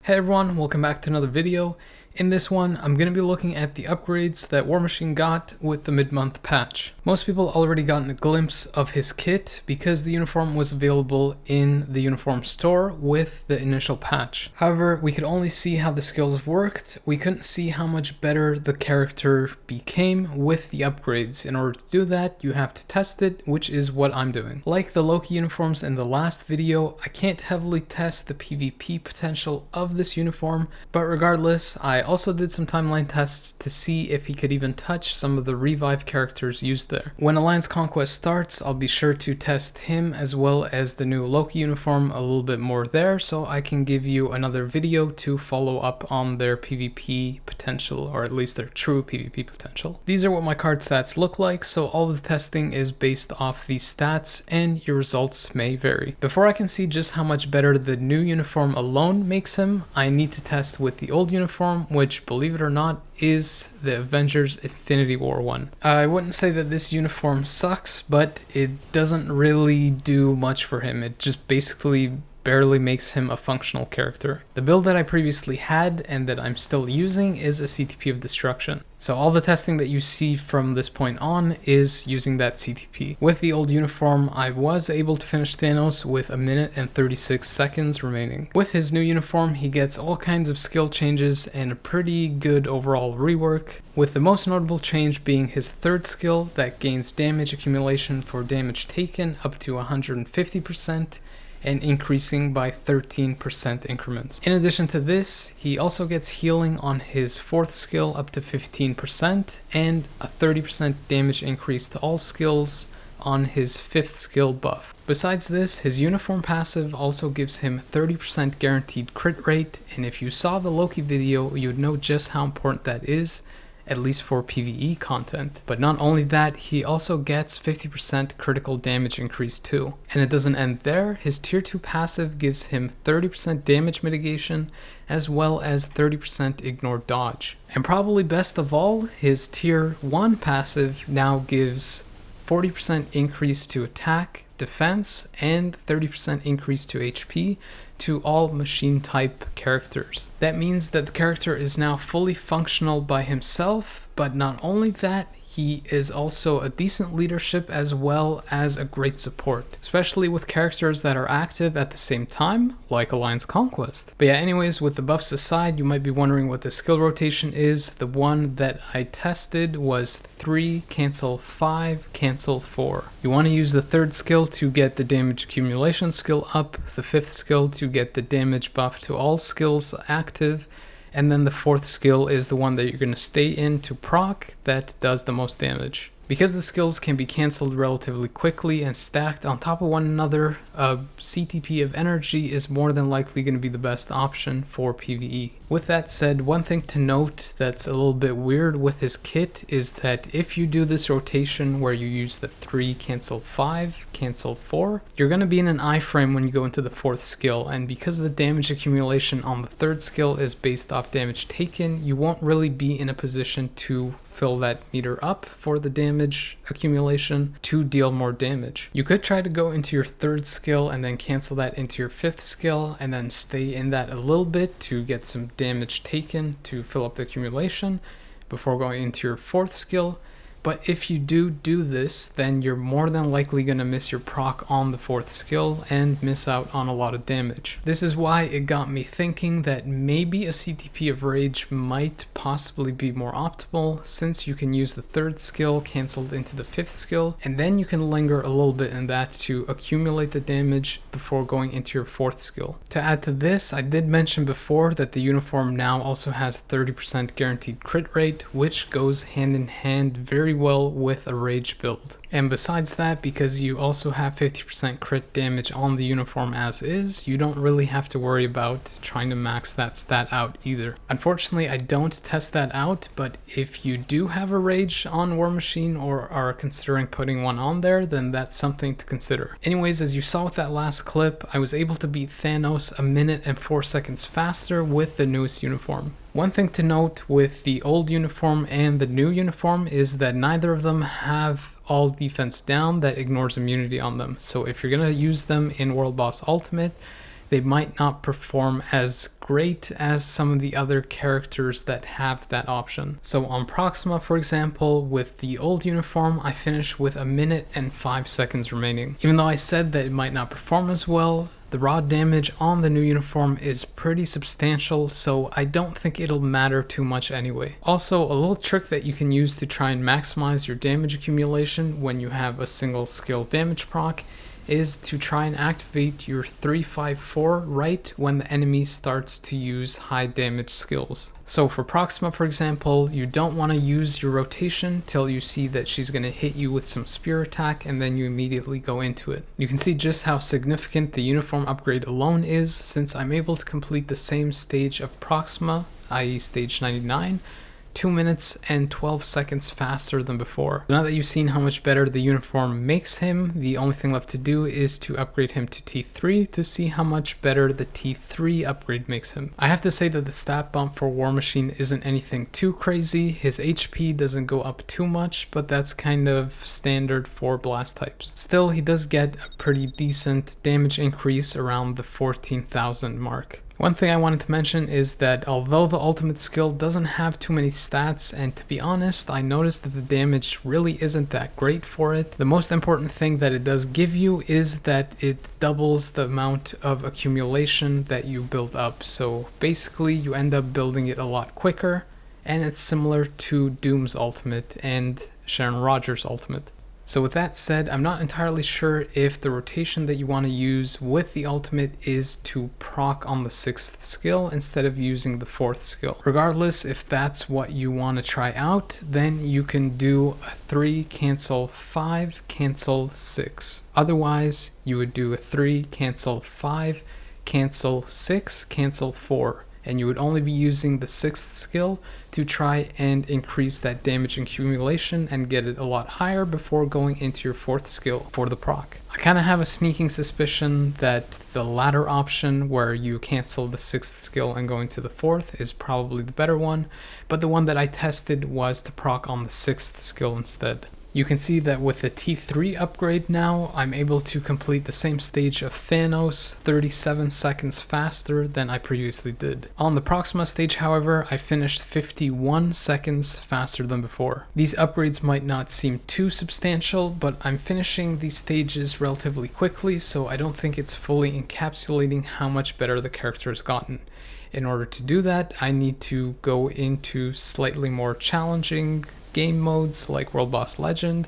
Hey everyone, welcome back to another video. In this one, I'm going to be looking at the upgrades that War Machine got with the mid-month patch. Most people already gotten a glimpse of his kit because the uniform was available in the uniform store with the initial patch. However, we could only see how the skills worked. We couldn't see how much better the character became with the upgrades. In order to do that, you have to test it, which is what I'm doing. Like the Loki uniforms in the last video, I can't heavily test the PvP potential of this uniform, but regardless, I also did some timeline tests to see if he could even touch some of the revive characters used there. When Alliance Conquest starts, I'll be sure to test him as well as the new Loki uniform a little bit more there, so I can give you another video to follow up on their PvP potential, or at least their true PvP potential. These are what my card stats look like, so all the testing is based off these stats and your results may vary. Before I can see just how much better the new uniform alone makes him, I need to test with the old uniform, which, believe it or not, is the Avengers Infinity War one. I wouldn't say that this uniform sucks, but it doesn't really do much for him. It just basically barely makes him a functional character. The build that I previously had and that I'm still using is a CTP of Destruction. So all the testing that you see from this point on is using that CTP. With the old uniform, I was able to finish Thanos with 1 minute and 36 seconds remaining. With his new uniform, he gets all kinds of skill changes and a pretty good overall rework, with the most notable change being his third skill that gains damage accumulation for damage taken up to 150%, and increasing by 13% increments. In addition to this, he also gets healing on his fourth skill up to 15% and a 30% damage increase to all skills on his fifth skill buff. Besides this, his uniform passive also gives him 30% guaranteed crit rate, and if you saw the Loki video, you would know just how important that is, at least for PvE content. But not only that, he also gets 50% critical damage increase too. And it doesn't end there, his tier 2 passive gives him 30% damage mitigation as well as 30% ignore dodge. And probably best of all, his tier 1 passive now gives 40% increase to attack, defense, and 30% increase to HP to all machine type characters. That means that the character is now fully functional by himself, but not only that, he is also a decent leadership as well as a great support, especially with characters that are active at the same time, like Alliance Conquest. But yeah, anyways, with the buffs aside, you might be wondering what the skill rotation is. The one that I tested was 3, cancel 5, cancel 4. You want to use the third skill to get the damage accumulation skill up, the fifth skill to get the damage buff to all skills active, and then the fourth skill is the one that you're going to stay in to proc that does the most damage. Because the skills can be cancelled relatively quickly and stacked on top of one another, a CTP of energy is more than likely going to be the best option for PvE. With that said, one thing to note that's a little bit weird with his kit is that if you do this rotation where you use the 3, cancel 5, cancel 4, you're going to be in an iframe when you go into the fourth skill, and because the damage accumulation on the third skill is based off damage taken, you won't really be in a position to fill that meter up for the damage accumulation to deal more damage. You could try to go into your third skill and then cancel that into your fifth skill and then stay in that a little bit to get some damage taken to fill up the accumulation before going into your fourth skill. But if you do this, then you're more than likely going to miss your proc on the fourth skill and miss out on a lot of damage. This is why it got me thinking that maybe a CTP of Rage might possibly be more optimal, since you can use the third skill cancelled into the fifth skill, and then you can linger a little bit in that to accumulate the damage before going into your fourth skill. To add to this, I did mention before that the uniform now also has 30% guaranteed crit rate, which goes hand in hand very well with a rage build. And besides that, because you also have 50% crit damage on the uniform as is, you don't really have to worry about trying to max that stat out either. Unfortunately, I don't test that out, but if you do have a rage on War Machine or are considering putting one on there, then that's something to consider. Anyways, as you saw with that last clip, I was able to beat Thanos 1 minute and 4 seconds faster with the newest uniform. One thing to note with the old uniform and the new uniform is that neither of them have all defense down that ignores immunity on them. So if you're going to use them in World Boss Ultimate, they might not perform as great as some of the other characters that have that option. So on Proxima, for example, with the old uniform, I finished with 1 minute and 5 seconds remaining. Even though I said that it might not perform as well, the raw damage on the new uniform is pretty substantial, so I don't think it'll matter too much anyway. Also, a little trick that you can use to try and maximize your damage accumulation when you have a single skill damage proc is to try and activate your 354 right when the enemy starts to use high damage skills. So for Proxima, for example, you don't want to use your rotation till you see that she's going to hit you with some spear attack, and then you immediately go into it. You can see just how significant the uniform upgrade alone is, since I'm able to complete the same stage of Proxima, i.e. stage 99, 2 minutes and 12 seconds faster than before. Now that you've seen how much better the uniform makes him, the only thing left to do is to upgrade him to T3 to see how much better the T3 upgrade makes him. I have to say that the stat bump for War Machine isn't anything too crazy. His HP doesn't go up too much, but that's kind of standard for blast types. Still, he does get a pretty decent damage increase around the 14,000 mark. One thing I wanted to mention is that although the ultimate skill doesn't have too many stats, and to be honest, I noticed that the damage really isn't that great for it, the most important thing that it does give you is that it doubles the amount of accumulation that you build up. So basically you end up building it a lot quicker, and it's similar to Doom's ultimate and Sharon Rogers' ultimate. So with that said, I'm not entirely sure if the rotation that you want to use with the ultimate is to proc on the 6th skill instead of using the 4th skill. Regardless, if that's what you want to try out, then you can do a 3 cancel 5 cancel 6. Otherwise, you would do a 3 cancel 5 cancel 6 cancel 4. And you would only be using the 6th skill to try and increase that damage accumulation and get it a lot higher before going into your 4th skill for the proc. I kind of have a sneaking suspicion that the latter option, where you cancel the 6th skill and go into the 4th, is probably the better one, but the one that I tested was to proc on the 6th skill instead. You can see that with the T3 upgrade now, I'm able to complete the same stage of Thanos 37 seconds faster than I previously did. On the Proxima stage, however, I finished 51 seconds faster than before. These upgrades might not seem too substantial, but I'm finishing these stages relatively quickly, so I don't think it's fully encapsulating how much better the character has gotten. In order to do that, I need to go into slightly more challenging game modes like World Boss Legend,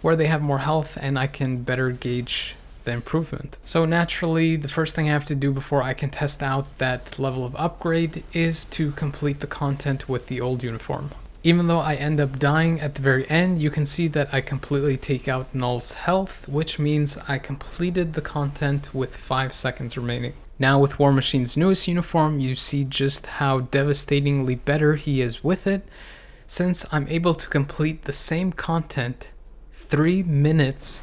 where they have more health and I can better gauge the improvement. So naturally, the first thing I have to do before I can test out that level of upgrade is to complete the content with the old uniform. Even though I end up dying at the very end, you can see that I completely take out Null's health, which means I completed the content with 5 seconds remaining. Now with War Machine's newest uniform, you see just how devastatingly better he is with it, since I'm able to complete the same content 3 minutes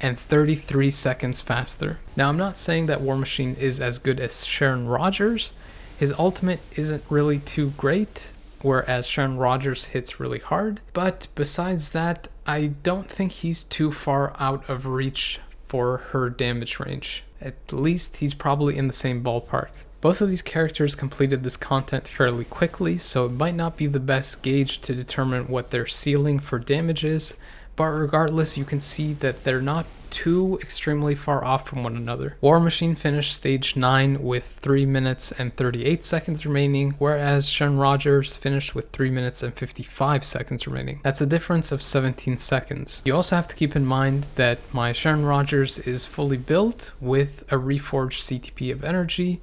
and 33 seconds faster. Now I'm not saying that War Machine is as good as Sharon Rogers. His ultimate isn't really too great, whereas Sharon Rogers hits really hard, but besides that, I don't think he's too far out of reach for her damage range. At least he's probably in the same ballpark. Both of these characters completed this content fairly quickly, so it might not be the best gauge to determine what their ceiling for damage is, but regardless, you can see that they're not too extremely far off from one another. War Machine finished stage 9 with 3 minutes and 38 seconds remaining, whereas Sharon Rogers finished with 3 minutes and 55 seconds remaining. That's a difference of 17 seconds. You also have to keep in mind that my Sharon Rogers is fully built with a reforged CTP of energy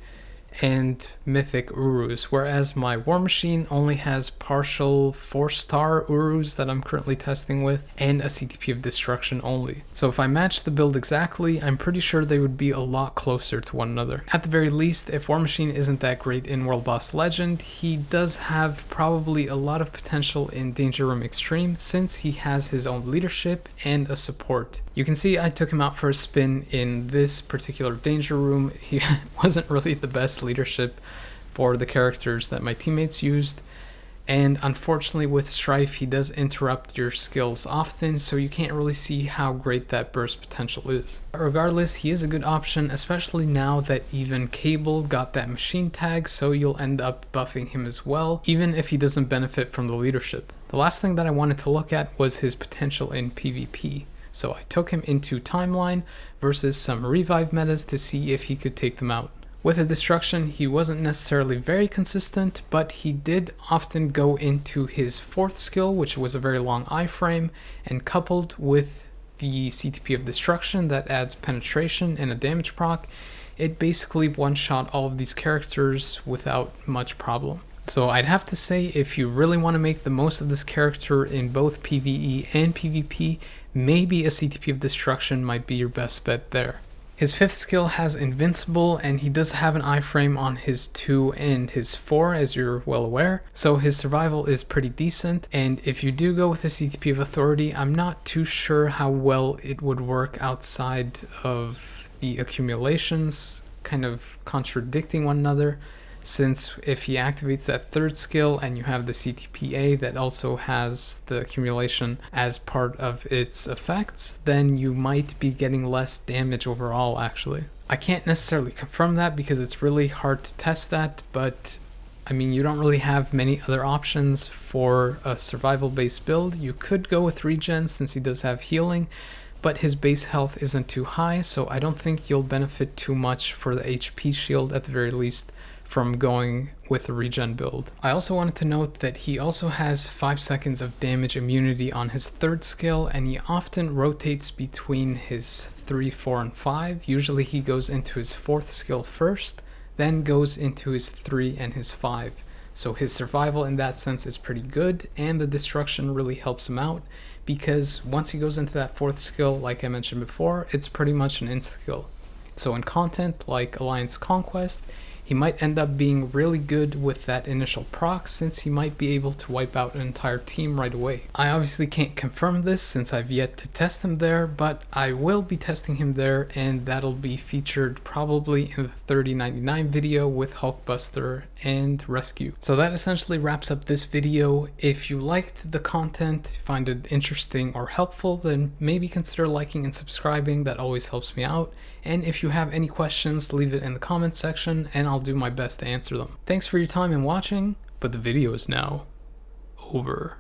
and mythic Urus, whereas my War Machine only has partial 4-star Urus that I'm currently testing with and a CTP of destruction only. So if I match the build exactly, I'm pretty sure they would be a lot closer to one another. At the very least, if War Machine isn't that great in World Boss Legend, he does have probably a lot of potential in Danger Room Extreme, since he has his own leadership and a support. You can see I took him out for a spin in this particular Danger Room. He wasn't really the best leadership for the characters that my teammates used, And unfortunately with Strife, he does interrupt your skills often, so you can't really see how great that burst potential is. Regardless, he is a good option, especially now that even Cable got that machine tag, so you'll end up buffing him as well, even if he doesn't benefit from the leadership. The last thing that I wanted to look at was his potential in PvP. So I took him into Timeline versus some revive metas to see if he could take them out. With the destruction, he wasn't necessarily very consistent, but he did often go into his 4th skill, which was a very long iframe, and coupled with the CTP of destruction that adds penetration and a damage proc, it basically one-shot all of these characters without much problem. So I'd have to say, if you really want to make the most of this character in both PvE and PvP, maybe a CTP of destruction might be your best bet there. His 5th skill has Invincible, and he does have an iframe on his 2 and his 4, as you're well aware, so his survival is pretty decent. And if you do go with a CTP of Authority, I'm not too sure how well it would work outside of the accumulations, kind of contradicting one another, since if he activates that 3rd skill and you have the CTPA that also has the accumulation as part of its effects, then you might be getting less damage overall actually. I can't necessarily confirm that because it's really hard to test that, but I mean, you don't really have many other options for a survival based build. You could go with regen since he does have healing, but his base health isn't too high, so I don't think you'll benefit too much for the HP shield at the very least from going with a regen build. I also wanted to note that he also has 5 seconds of damage immunity on his 3rd skill, and he often rotates between his 3, 4, and 5. Usually he goes into his 4th skill first, then goes into his 3 and his 5. So his survival in that sense is pretty good, and the destruction really helps him out, because once he goes into that 4th skill, like I mentioned before, it's pretty much an insta-kill. So in content like Alliance Conquest, he might end up being really good with that initial proc, since he might be able to wipe out an entire team right away. I obviously can't confirm this since I've yet to test him there, but I will be testing him there, and that'll be featured probably in the 3099 video with Hulkbuster and Rescue. So that essentially wraps up this video. If you liked the content, find it interesting or helpful, then maybe consider liking and subscribing. That always helps me out. And if you have any questions, leave it in the comments section and I'll do my best to answer them. Thanks for your time and watching, but the video is now over.